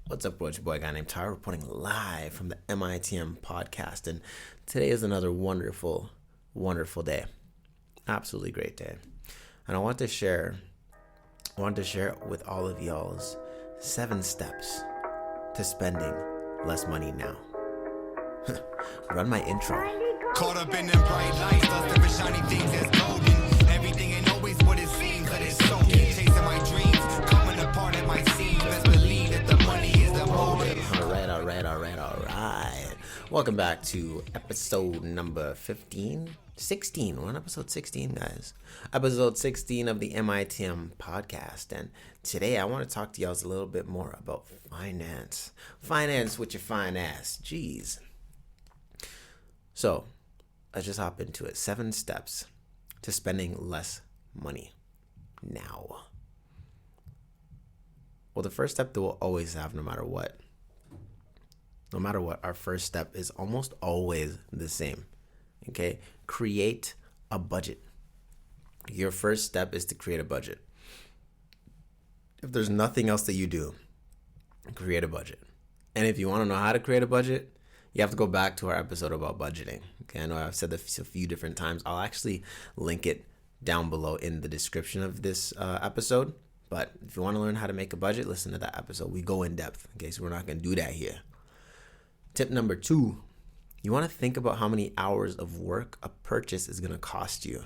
What's up, Roach Boy? A guy named Tyler reporting live from the MITM podcast. And today is another wonderful, wonderful day. Absolutely great day. And I want to share with all of y'all's 7 steps to spending less money now. Run my intro. Caught up in them bright lights, lost every shiny things that's golden. Everything ain't always what it seems, but it's so keep chasing my dreams, coming apart at my seams. Best believe that the money is the motive. All right. Welcome back to episode number 16. We're on episode 16, guys. Episode 16 of the MITM podcast. And today I want to talk to y'all a little bit more about finance. Finance with your fine ass. Jeez. So let's just hop into it. 7 steps to spending less money now. Well, the first step that we'll always have no matter what, our first step is almost always the same. Okay? Create a budget. Your first step is to create a budget. If there's nothing else that you do, create a budget. And if you want to know how to create a budget, you have to go back to our episode about budgeting. Okay, I know I've said this a few different times. I'll actually link it down below in the description of this episode. But if you want to learn how to make a budget, listen to that episode. We go in depth. Okay, so we're not going to do that here. Tip number 2, you want to think about how many hours of work a purchase is going to cost you.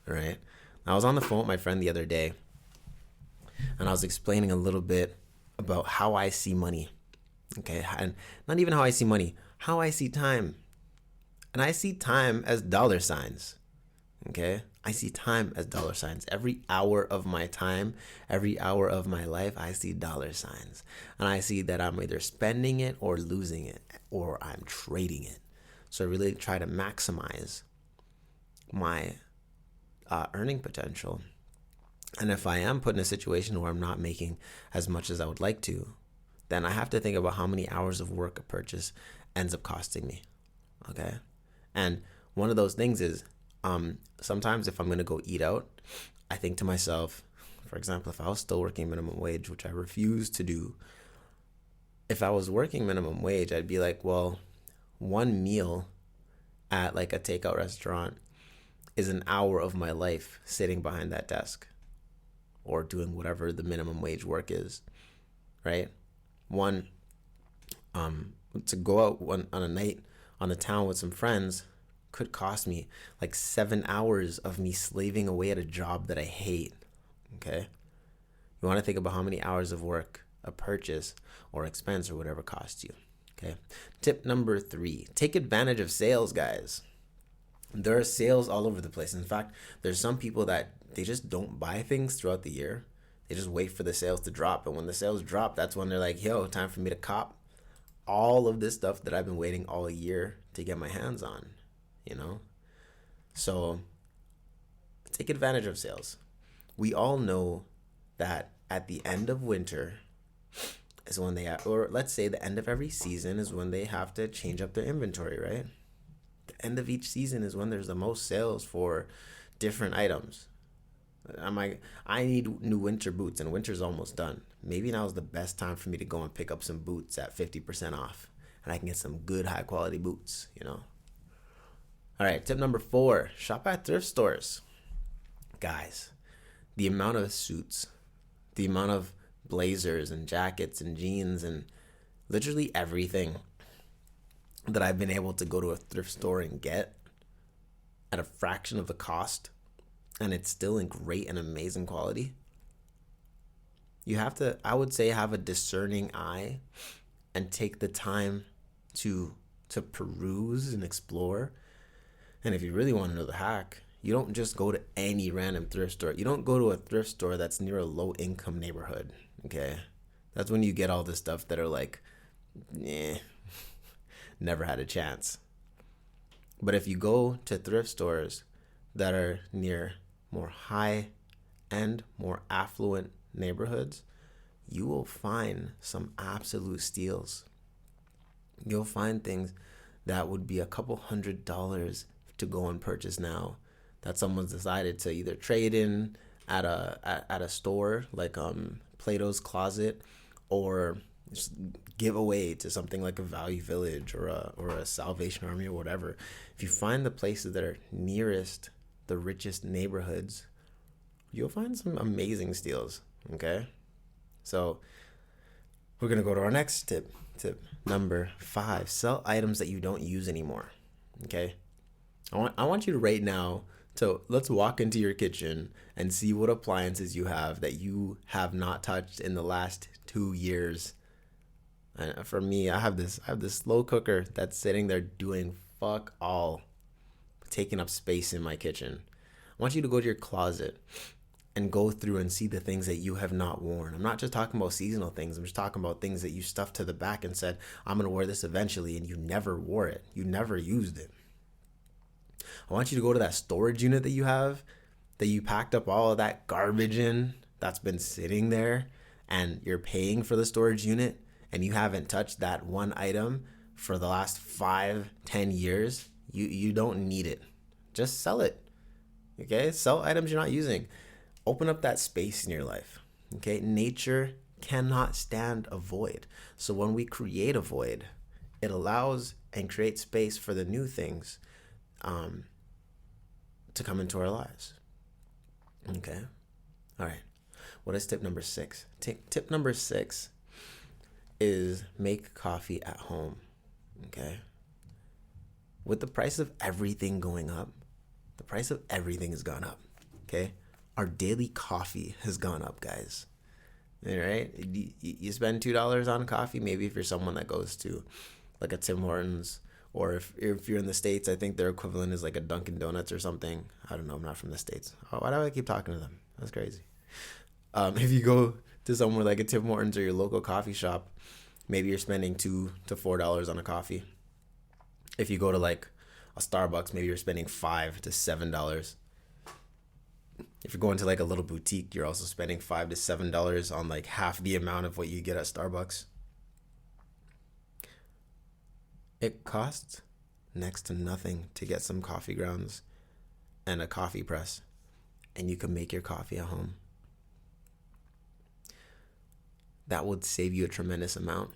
All right. I was on the phone with my friend the other day, and I was explaining a little bit about how I see money. Okay, and not even how I see money, how I see time. And I see time as dollar signs. Okay, I see time as dollar signs. Every hour of my time, every hour of my life, I see dollar signs. And I see that I'm either spending it or losing it, or I'm trading it. So I really try to maximize my earning potential. And if I am put in a situation where I'm not making as much as I would like to, then I have to think about how many hours of work a purchase ends up costing me. Okay? And one of those things is, sometimes if I'm going to go eat out, I think to myself, for example, if I was still working minimum wage, which I refuse to do, if I was working minimum wage, I'd be like, well, one meal at like a takeout restaurant is an hour of my life sitting behind that desk or doing whatever the minimum wage work is, right? To go out on a night on the town with some friends could cost me like 7 hours of me slaving away at a job that I hate. Okay, you want to think about how many hours of work a purchase or expense or whatever costs you. Okay, tip number 3, take advantage of sales, guys. There are sales all over the place. In fact, there's some people that they just don't buy things throughout the year. They just wait for the sales to drop. And when the sales drop, that's when they're like, yo, time for me to cop all of this stuff that I've been waiting all year to get my hands on, you know? So take advantage of sales. We all know that at the end of winter is when they or let's say the end of every season is when they have to change up their inventory, right? The end of each season is when there's the most sales for different items. I need new winter boots, and winter's almost done. Maybe now is the best time for me to go and pick up some boots at 50% off, and I can get some good high quality boots, you know? All right, tip number 4, shop at thrift stores. Guys, the amount of suits, the amount of blazers and jackets and jeans and literally everything that I've been able to go to a thrift store and get at a fraction of the cost, and it's still in great and amazing quality. You have to, I would say, have a discerning eye and take the time to peruse and explore. And if you really want to know the hack, you don't just go to any random thrift store. You don't go to a thrift store that's near a low-income neighborhood, okay? That's when you get all the stuff that are like, never had a chance. But if you go to thrift stores that are near more high-end, more affluent neighborhoods, you will find some absolute steals. You'll find things that would be a couple $100s to go and purchase now that someone's decided to either trade in at a store like Plato's Closet, or just give away to something like a Value Village or a Salvation Army or whatever. If you find the places that are nearest the richest neighborhoods, you'll find some amazing steals. Okay, so we're gonna go to our next tip. Tip number 5: sell items that you don't use anymore. Okay, I want you to right now. So let's walk into your kitchen and see what appliances you have that you have not touched in the last 2 years. And for me, I have this slow cooker that's sitting there doing fuck all, taking up space in my kitchen. I want you to go to your closet and go through and see the things that you have not worn. I'm not just talking about seasonal things. I'm just talking about things that you stuffed to the back and said, I'm going to wear this eventually, and you never wore it. You never used it. I want you to go to that storage unit that you have, that you packed up all of that garbage in, that's been sitting there, and you're paying for the storage unit, and you haven't touched that one item for the last 5-10 years. You don't need it. Just sell it. Okay? Sell items you're not using. Open up that space in your life. Okay? Nature cannot stand a void. So when we create a void, it allows and creates space for the new things to come into our lives. Okay? All right. What is tip number 6? Tip number 6 is make coffee at home. Okay? With the price of everything going up, the price of everything has gone up. Okay? Our daily coffee has gone up, guys. All right? You spend $2 on coffee, maybe if you're someone that goes to like a Tim Hortons, or if you're in the States, I think their equivalent is like a Dunkin' Donuts or something. I don't know. I'm not from the States. Why do I keep talking to them? That's crazy. If you go to somewhere like a Tim Hortons or your local coffee shop, maybe you're spending $2 to $4 on a coffee. If you go to like a Starbucks, maybe you're spending $5 to $7. If you're going to like a little boutique, you're also spending $5 to $7 on like half the amount of what you get at Starbucks. It costs next to nothing to get some coffee grounds and a coffee press, and you can make your coffee at home. That would save you a tremendous amount.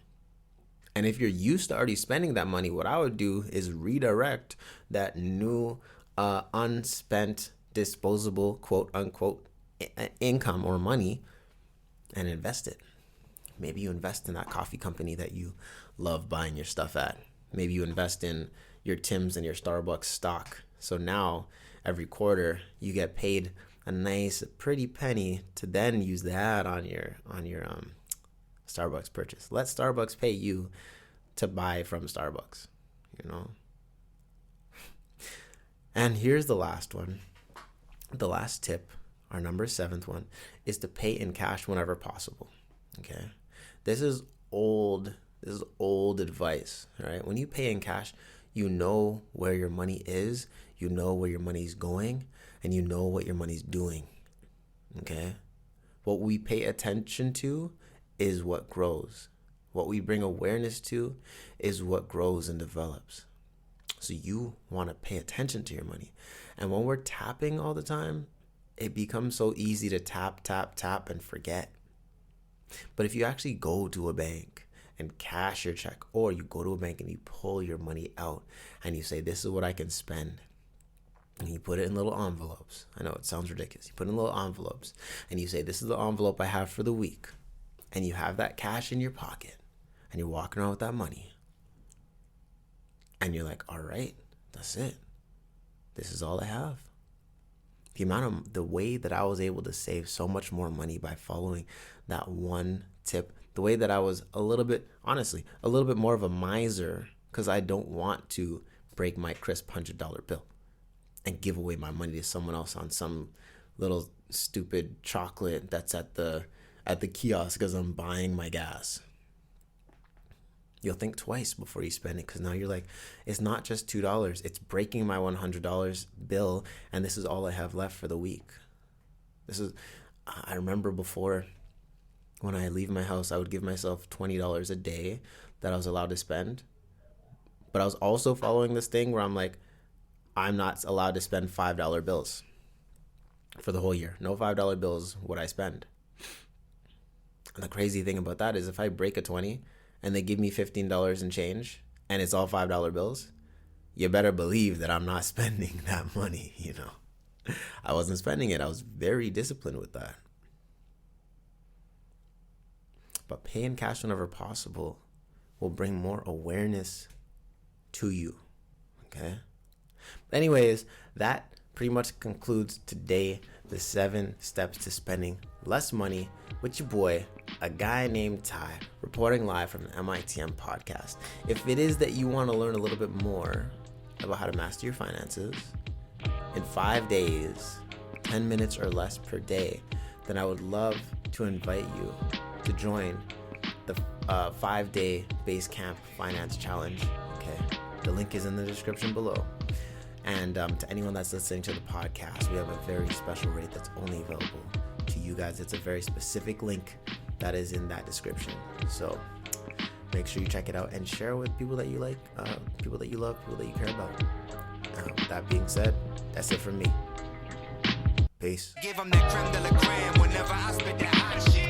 And if you're used to already spending that money, what I would do is redirect that new unspent disposable quote unquote income or money and invest it. Maybe you invest in that coffee company that you love buying your stuff at. Maybe you invest in your Tim's and your Starbucks stock. So now every quarter you get paid a nice pretty penny to then use that on your Starbucks purchase. Let Starbucks pay you to buy from Starbucks, you know. And here's the last one. The last tip, our number 7th one, is to pay in cash whenever possible. Okay? This is old advice, right? When you pay in cash, you know where your money is, you know where your money's going, and you know what your money's doing. Okay? What we pay attention to is what grows. What we bring awareness to is what grows and develops. So you want to pay attention to your money. And when we're tapping all the time, it becomes so easy to tap, and forget. But if you actually go to a bank and cash your check, or you go to a bank and you pull your money out and you say, this is what I can spend. And you put it in little envelopes. I know it sounds ridiculous. You put it in little envelopes and you say, this is the envelope I have for the week. And you have that cash in your pocket and you're walking around with that money. And you're like, all right, that's it. This is all I have. The way that I was able to save so much more money by following that one tip, the way that I was a little bit more of a miser, because I don't want to break my crisp $100 bill and give away my money to someone else on some little stupid chocolate that's at the kiosk because I'm buying my gas. You'll think twice before you spend it, because now you're like, it's not just $2. It's breaking my $100 bill, and this is all I have left for the week. I remember before, when I leave my house, I would give myself $20 a day that I was allowed to spend. But I was also following this thing where I'm like, I'm not allowed to spend $5 bills for the whole year. No $5 bills would I spend. And the crazy thing about that is if I break a 20 and they give me $15 and change and it's all $5 bills, you better believe that I'm not spending that money, you know. I wasn't spending it. I was very disciplined with that. But pay in cash whenever possible will bring more awareness to you, okay? But anyways, that pretty much concludes today, the 7 steps to spending less money with your boy, a guy named Ty, reporting live from the MITM podcast. If it is that you want to learn a little bit more about how to master your finances in 5 days, 10 minutes or less per day, then I would love to invite you to join the 5-day base camp finance challenge. Okay, the link is in the description below. And to anyone that's listening to the podcast, we have a very special rate that's only available to you guys. It's a very specific link that is in that description. So make sure you check it out and share with people that you like, people that you love, people that you care about. With that being said, that's it from me. Peace. Give them that creme de la creme whenever I spit that hot shit.